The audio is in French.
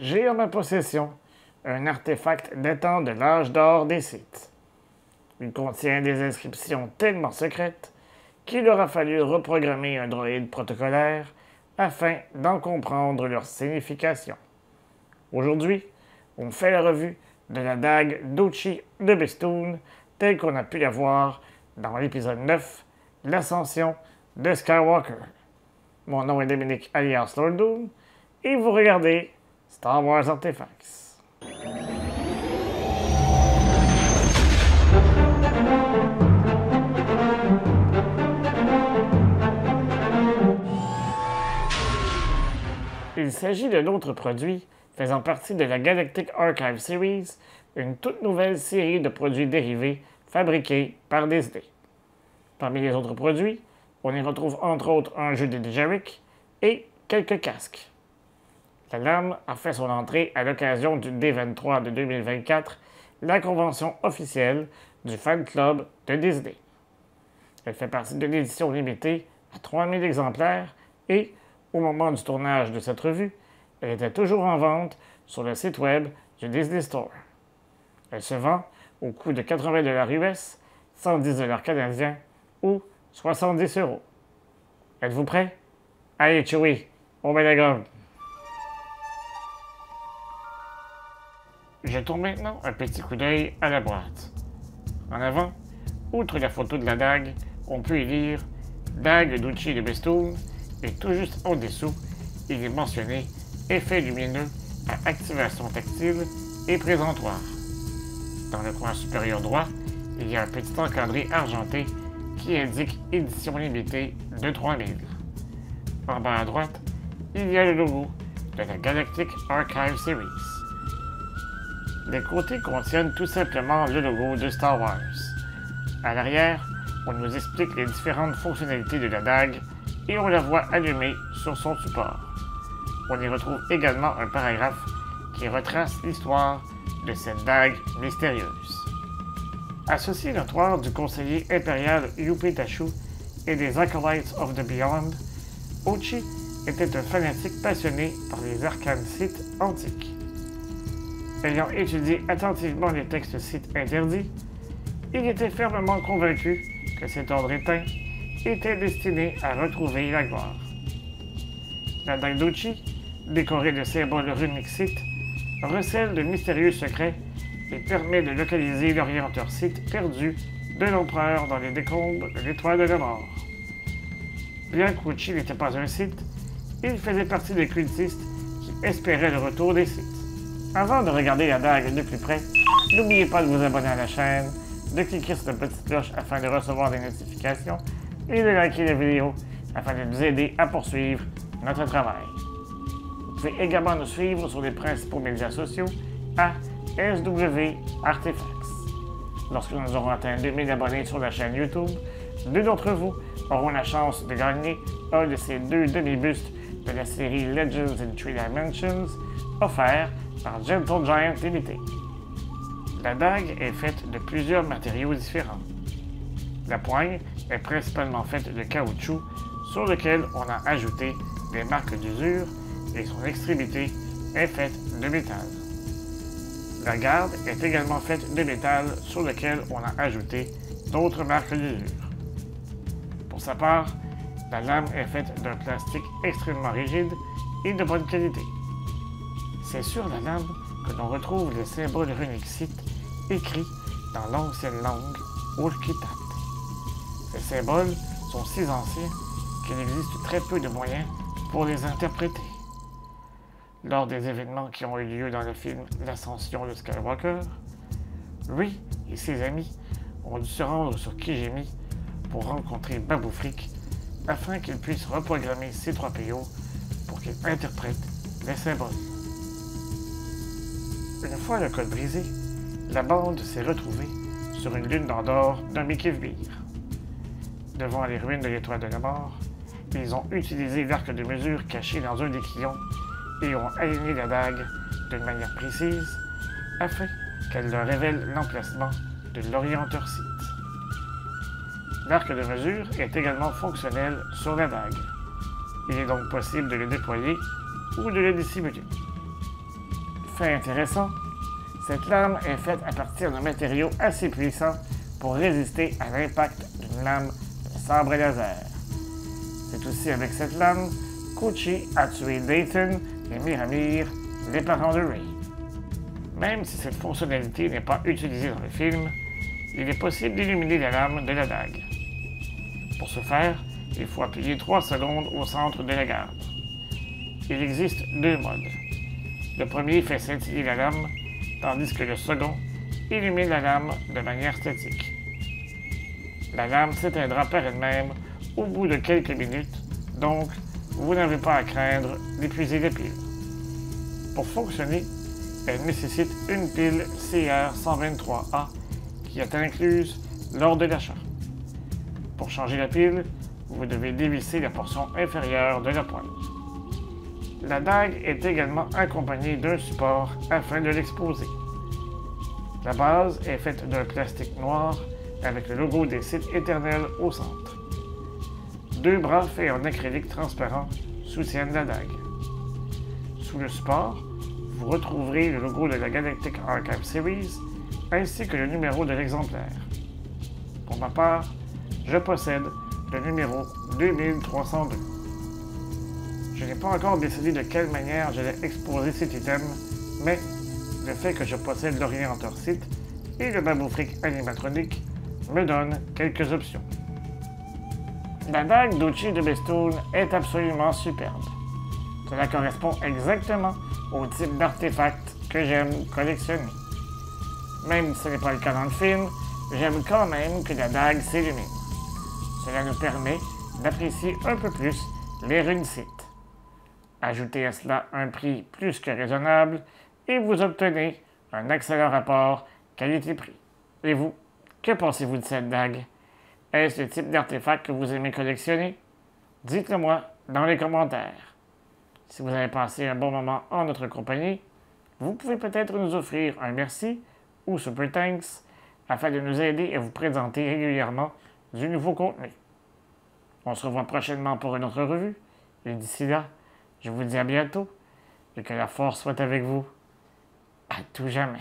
J'ai en ma possession un artefact datant de l'âge d'or des Sith. Il contient des inscriptions tellement secrètes qu'il aura fallu reprogrammer un droïde protocolaire afin d'en comprendre leur signification. Aujourd'hui, on fait la revue de la dague d'Ochi de Bestoon telle qu'on a pu la voir dans l'épisode 9, l'ascension de Skywalker. Mon nom est Dominique alias Lord Doom et vous regardez Star Wars Artifacts. Il s'agit d'un autre produit faisant partie de la Galactic Archive Series, une toute nouvelle série de produits dérivés fabriqués par Disney. Parmi les autres produits, on y retrouve entre autres un jeu de Jerick et quelques casques. La lame a fait son entrée à l'occasion du D23 de 2024, la convention officielle du fan club de Disney. Elle fait partie de l'édition limitée à 3000 exemplaires et, au moment du tournage de cette revue, elle était toujours en vente sur le site web du Disney Store. Elle se vend au coût de 80$ US, 110$ canadiens ou 70 €. Êtes-vous prêts? Allez, Chewie, on met la gomme. Jetons maintenant un petit coup d'œil à la boîte. En avant, outre la photo de la dague, on peut y lire « Dague d'Ochi de Bestoon » et tout juste en dessous, il est mentionné « Effet lumineux à activation tactile et présentoir ». Dans le coin supérieur droit, il y a un petit encadré argenté qui indique édition limitée de 3000. En bas à droite, il y a le logo de la Galactic Archive Series. Les côtés contiennent tout simplement le logo de Star Wars. À l'arrière, on nous explique les différentes fonctionnalités de la dague et on la voit allumée sur son support. On y retrouve également un paragraphe qui retrace l'histoire de cette dague mystérieuse. Associé notoire du conseiller impérial Yuppie Tashu et des Acolytes of the Beyond, Ochi était un fanatique passionné par les arcanes Sith antiques. Ayant étudié attentivement les textes Sith interdits, il était fermement convaincu que cet ordre éteint était destiné à retrouver la gloire. La dague d'Ochi, décorée de symboles runiques Sith, recèle de mystérieux secrets et permet de localiser l'orienteur Sith perdu de l'empereur dans les décombres de l'étoile de la mort. Bien qu'Ochi n'était pas un Sith, il faisait partie des cultistes qui espéraient le retour des Sith. Avant de regarder la dague de plus près, n'oubliez pas de vous abonner à la chaîne, de cliquer sur la petite cloche afin de recevoir des notifications et de liker la vidéo afin de nous aider à poursuivre notre travail. Vous pouvez également nous suivre sur les principaux médias sociaux à SW Artifacts. Lorsque nous aurons atteint 2000 abonnés sur la chaîne YouTube, 2 d'entre vous auront la chance de gagner un de ces 2 demi-bustes de la série Legends in 3 Dimensions, offert par Gentle Giant Limited. La dague est faite de plusieurs matériaux différents. La poigne est principalement faite de caoutchouc sur lequel on a ajouté des marques d'usure et son extrémité est faite de métal. La garde est également faite de métal sur lequel on a ajouté d'autres marques d'usure. Pour sa part, la lame est faite d'un plastique extrêmement rigide et de bonne qualité. C'est sur la lame que l'on retrouve les symboles runiques Sith écrits dans l'ancienne langue Urkitat. Ces symboles sont si anciens qu'il existe très peu de moyens pour les interpréter. Lors des événements qui ont eu lieu dans le film L'Ascension de Skywalker, Rey et ses amis ont dû se rendre sur Kijimi pour rencontrer Babu Frick afin qu'il puisse reprogrammer C-3PO pour qu'il interprète les symboles. Une fois le code brisé, la bande s'est retrouvée sur une lune d'Andorre nommée Kivbir. Devant les ruines de l'étoile de la mort, ils ont utilisé l'arc de mesure caché dans un des quillons et ont aligné la dague d'une manière précise afin qu'elle leur révèle l'emplacement de l'orienteur Sith. L'arc de mesure est également fonctionnel sur la dague. Il est donc possible de le déployer ou de le dissimuler. Fait intéressant, cette lame est faite à partir d'un matériau assez puissant pour résister à l'impact d'une lame de sabre laser. C'est aussi avec cette lame qu'Uchi a tué Dayton et Miramir, les parents de Rey. Même si cette fonctionnalité n'est pas utilisée dans le film, il est possible d'illuminer la lame de la dague. Pour ce faire, il faut appuyer 3 secondes au centre de la garde. Il existe 2 modes. Le premier fait scintiller la lame, tandis que le second illumine la lame de manière statique. La lame s'éteindra par elle-même au bout de quelques minutes, donc vous n'avez pas à craindre d'épuiser les piles. Pour fonctionner, elle nécessite une pile CR123A qui est incluse lors de l'achat. Pour changer la pile, vous devez dévisser la portion inférieure de la pointe. La dague est également accompagnée d'un support afin de l'exposer. La base est faite d'un plastique noir avec le logo des Sith éternels au centre. 2 bras faits en acrylique transparent soutiennent la dague. Sous le support, vous retrouverez le logo de la Galactic Archive Series ainsi que le numéro de l'exemplaire. Pour ma part, je possède le numéro 2302. Je n'ai pas encore décidé de quelle manière j'allais exposer cet item, mais le fait que je possède l'orienteur Sith et le baboufric animatronique me donne quelques options. La dague d'Uchi de Bestoon est absolument superbe. Cela correspond exactement au type d'artefact que j'aime collectionner. Même si ce n'est pas le cas dans le film, j'aime quand même que la dague s'illumine. Cela nous permet d'apprécier un peu plus les runes Sith. Ajoutez à cela un prix plus que raisonnable et vous obtenez un excellent rapport qualité-prix. Et vous, que pensez-vous de cette dague? Est-ce le type d'artefact que vous aimez collectionner? Dites-le moi dans les commentaires. Si vous avez passé un bon moment en notre compagnie, vous pouvez peut-être nous offrir un merci ou super thanks afin de nous aider à vous présenter régulièrement du nouveau contenu. On se revoit prochainement pour une autre revue et d'ici là, je vous dis à bientôt et que la force soit avec vous à tout jamais.